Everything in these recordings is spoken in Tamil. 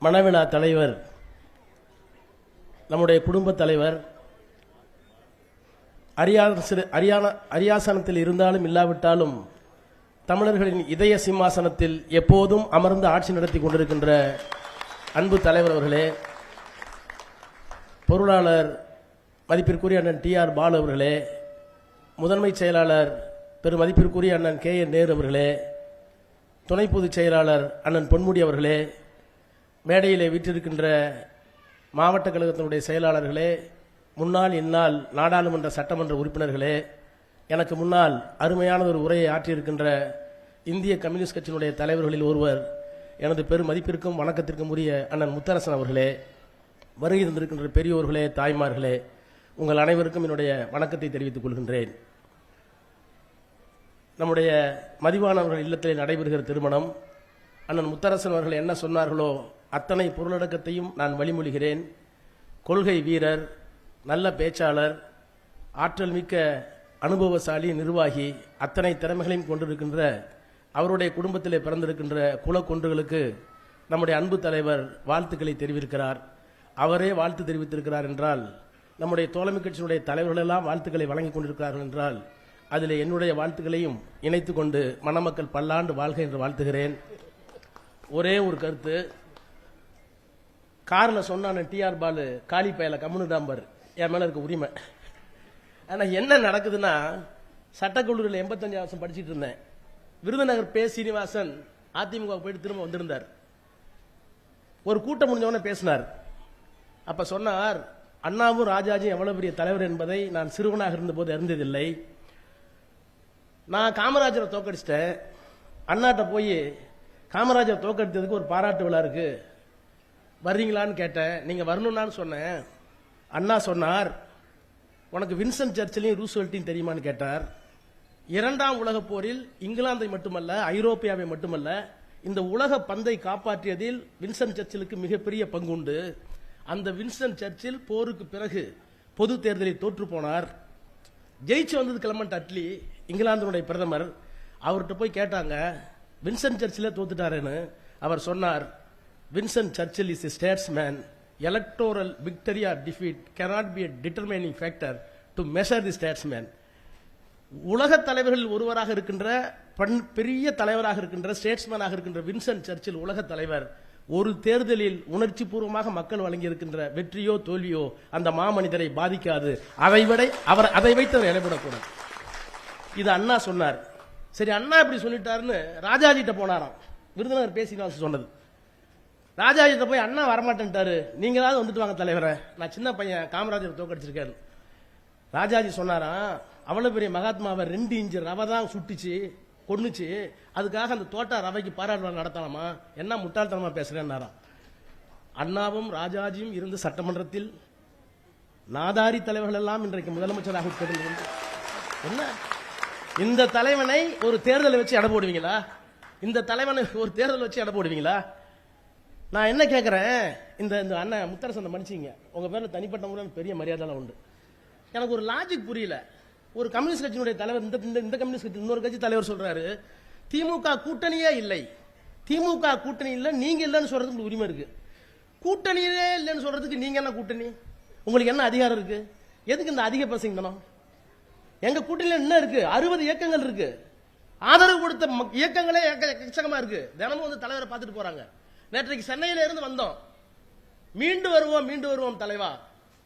மணவிழா தலைவர், நம்முடைய குடும்ப தலைவர், அரியாசனத்தில் இருந்தாலும் இல்லாவிட்டாலும் தமிழர்களின் இதய சிம்மாசனத்தில் எப்போதும் அமர்ந்து ஆட்சி நடத்தி கொண்டிருக்கின்ற அன்பு தலைவர் அவர்களே, பொருளாளர் மதிப்பிற்குரிய அண்ணன் டி.ஆர். பாலு அவர்களே, முதன்மை செயலாளர் பெருமதிப்பிற்குரிய அண்ணன் கே.என். நேரு அவர்களே, துணை பொதுச் செயலாளர் அண்ணன் பொன்முடி அவர்களே, மேடையிலே வீற்றிருக்கின்ற மாவட்ட கழகத்தினுடைய செயலாளர்களே, முன்னாள் இந்நாள் நாடாளுமன்ற சட்டமன்ற உறுப்பினர்களே, எனக்கு முன்னால் அருமையான ஒரு உரையை ஆற்றியிருக்கின்ற இந்திய கம்யூனிஸ்ட் கட்சியினுடைய தலைவர்களில் ஒருவர், எனது பெரும் மதிப்பிற்கும் வணக்கத்திற்கும் உரிய அண்ணன் முத்தரசன் அவர்களே, வருகை தந்திருக்கின்ற பெரியோர்களே, தாய்மார்களே, உங்கள் அனைவருக்கும் என்னுடைய வணக்கத்தை தெரிவித்துக் கொள்கின்றேன். நம்முடைய மதிவானவர்கள் இல்லத்திலே நடைபெறுகிற திருமணம், அண்ணன் முத்தரசன் அவர்கள் என்ன சொன்னார்களோ அத்தனை பொருளடக்கத்தையும் நான் வழிமொழிகிறேன். கொள்கை வீரர், நல்ல பேச்சாளர், ஆற்றல் மிக்க அனுபவசாலி நிர்வாகி, அத்தனை திறமைகளையும் கொண்டிருக்கின்ற அவருடைய குடும்பத்திலே பிறந்திருக்கின்ற குலக்கொன்றுகளுக்கு நம்முடைய அன்பு தலைவர் வாழ்த்துக்களை தெரிவிக்கிறார். அவரே வாழ்த்து தெரிவித்திருக்கிறார் என்றால், நம்முடைய தோழமை கட்சியினுடைய தலைவர்களெல்லாம் வாழ்த்துக்களை வழங்கிக் கொண்டிருக்கிறார்கள் என்றால், அதில் என்னுடைய வாழ்த்துக்களையும் இணைத்துக் கொண்டு மணமக்கள் பல்லாண்டு வாழ்க என்று வாழ்த்துகிறேன். ஒரே ஒரு கருத்து, காரில் சொன்னான டி.ஆர். பாலு காலி பயல கம்முனு டாம்பர், என் மேல இருக்க உரிமை. ஆனா என்ன நடக்குதுன்னா, சட்டக்கல்லூரியில் 85 வருஷம் படிச்சுட்டு இருந்தேன். விருதுநகர் பே. சீனிவாசன் அதிமுக போயிட்டு திரும்ப வந்திருந்தார். ஒரு கூட்டம் முடிஞ்சவன பேசினார். அப்ப சொன்னார், அண்ணாவும் ராஜாஜியும் எவ்வளவு பெரிய தலைவர் என்பதை நான் சிறுவனாக இருந்தபோது அறிந்ததில்லை. நான் காமராஜரை தோக்கடிச்சிட்டேன். அண்ணாட்ட போய் காமராஜரை தோக்கடித்ததுக்கு ஒரு பாராட்டு விழா இருக்கு, வர்றீங்களான்னு கேட்டேன். நீங்க வரணும்னு சொன்னேன். அண்ணா சொன்னார், உனக்கு வின்சென்ட் சர்ச்சிலையும் ரூஸ்வெல்ட்டையும் தெரியுமான்னு கேட்டார். 2ஆம் உலகப் போரில் இங்கிலாந்தை மட்டுமல்ல, ஐரோப்பியாவை மட்டுமல்ல, இந்த உலக பந்தை காப்பாற்றியதில் வின்சென்ட் சர்ச்சிலுக்கு மிகப்பெரிய பங்கு உண்டு. அந்த வின்சென்ட் சர்ச்சில் போருக்கு பிறகு பொது தேர்தலில் தோற்று போனார். ஜெயிச்சு வந்தது கிளமண்ட் அட்லி, இங்கிலாந்தினுடைய பிரதமர். அவர்கிட்ட போய் கேட்டாங்க, வின்சென்ட் சர்ச்சில் தோத்துட்டாருன்னு. அவர் சொன்னார், வின்சென்ட் சர்ச்சில் is a statesman. Electoral victory or defeat cannot be a determining factor to measure the statesman. உலக தலைவர்கள் ஒருவராக இருக்கின்ற பெரிய தலைவராக இருக்கின்ற ஸ்டேட்ஸ்மேனாக இருக்கின்ற வின்சென்ட் சர்ச்சில் உலக தலைவர். ஒரு தேர்தலில் உணர்ச்சி பூர்வமாக மக்கள் வழங்கி இருக்கின்ற வெற்றியோ தோல்வியோ அந்த மாமனிதரை பாதிக்காது. அதை வைத்து அவர் இடைபெறக்கூடாது. இது அண்ணா சொன்னார். சரி, அண்ணா இப்படி சொல்லிட்டாருன்னு ராஜாஜிட்ட போனாராம். விருதுநகர் பே. சீனிவாசன் சொன்னது. ராஜாஜிட்ட போய் அண்ணா வரமாட்டேன்ட்டாரு, நீங்களாவது வந்துட்டு வாங்க தலைவரை, நான் சின்ன பையன், காமராஜர் தோக்கடிச்சிருக்காரு. ராஜாஜி சொன்னாராம், அவ்வளவு பெரிய மகாத்மாவை 2 இன்ச்சு ரவை தான் சுட்டுச்சு கொன்னுச்சு, அதுக்காக அந்த தோட்டா ரவைக்கு பாராட்டு நடத்தலாமா? என்ன முட்டாள்தனமா பேசுறேன்னாராம். அண்ணாவும் ராஜாஜியும் இருந்து சட்டமன்றத்தில் நாதாரி தலைவர்கள் எல்லாம் இன்றைக்கு முதலமைச்சராக உட்பட்டு என்ன இந்த தலைவனை ஒரு தேர்தலை வச்சு எடை போடுவீங்களா? இந்த தலைவனை ஒரு தேர்தல் வச்சு எடை போடுவீங்களா? நான் என்ன கேட்கிறேன், இந்த அண்ணன் முத்தரசன் மன்னிச்சிங்க, உங்க பேர்ல தனிப்பட்ட முறையில் பெரிய மரியாதை உண்டு. எனக்கு ஒரு லாஜிக் புரியல. ஒரு கம்யூனிஸ்ட் கட்சியினுடைய தலைவர், இந்த கம்யூனிஸ்ட் கட்சி இன்னொரு கட்சி தலைவர் சொல்றாரு, திமுக கூட்டணியே இல்லை, திமுக கூட்டணி இல்லை, நீங்க இல்லைன்னு சொல்றதுக்கு உரிமை இருக்கு. கூட்டணியே இல்லைன்னு சொல்றதுக்கு நீங்க என்ன கூட்டணி? உங்களுக்கு என்ன அதிகாரம் இருக்கு? எதுக்கு இந்த அதிக பிரசங்கனம்? எங்க கூட்டணியில என்ன இருக்கு? 60 இயக்கங்கள் இருக்கு. ஆதரவு கொடுத்த இயக்கங்களே எக்கச்சக்கமா இருக்கு. தினமும் வந்து தலைவரை பார்த்துட்டு போறாங்க. நேற்றைக்கு சென்னையில இருந்து வந்தோம். மீண்டு வருவோம் தலைவா.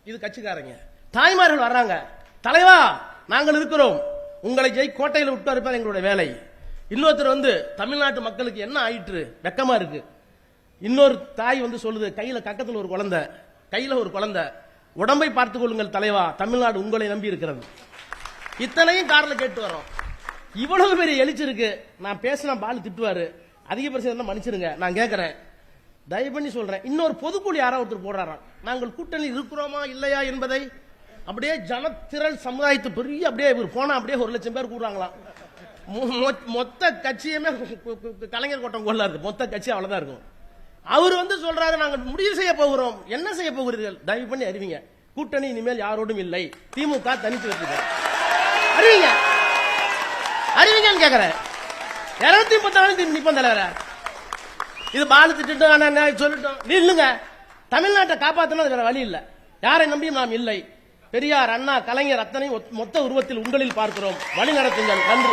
இது கட்சிக்காரங்க. தாய்மார்கள் வர்றாங்க, தலைவா நாங்கள் இருக்கிறோம், உங்களை கோட்டையில் விட்டு இருப்பது எங்களுடைய வேலை. இன்னொருத்தர் வந்து தமிழ்நாட்டு மக்களுக்கு என்ன ஆயிற்று, வெக்கமா இருக்கு. இன்னொரு தாய் வந்து சொல்லுது, கையில ஒரு குழந்தை, உடம்பை பார்த்துக் கொள்ளுங்கள் தலைவா, தமிழ்நாடு உங்களை நம்பி இருக்கிறது. இத்தனையும் கார்ல கேட்டு வரோம். இவ்வளவு பெரிய எழுச்சி இருக்கு. நான் பேசினா பாலு திட்டுவாரு, அதிக பிரச்சனை மன்னிச்சிருங்க. நான் கேட்கிறேன், தயவு பண்ணி சொல்றேன், இன்னொரு பொதுக்குழு யாராவது ஒருத்தர் போடுறாராம், நாங்கள் கூட்டணி இருக்கிறோமா இல்லையா என்பதை அப்படியே ஜனத்திரள் சமுதாயத்து பெரிய அப்படியே போனா அப்படியே 1 லட்சம் பேர் கூடுறாங்களாம். மொத்த கட்சியுமே கலைஞர் கோட்டம் கொள்ள இருக்கு, மொத்த கட்சி அவ்வளவுதான் இருக்கும். அவர் வந்து சொல்றாரு, நாங்கள் முடிவு செய்ய போகிறோம். என்ன செய்ய போகிறீர்கள்? தயவு பண்ணி அறிவிங்க, கூட்டணி இனிமேல் யாரோடும் இல்லை, திமுக தனித்து வச்சுக்க அறிவிங்கன்னு கேட்கிறேன். 234 நிப்பம் தலைவர இது பாலு திட்டம் சொல்லட்டும் இல்லுங்க. தமிழ்நாட்டை காப்பாற்றணும் வேற வழி இல்ல. யாரை நம்பியும் நாம் இல்லை. பெரியார், அண்ணா, கலைஞர் அத்தனை மொத்த உருவத்தில் உங்களில் பார்க்கிறோம். வழி நடத்துங்கள். நன்றி.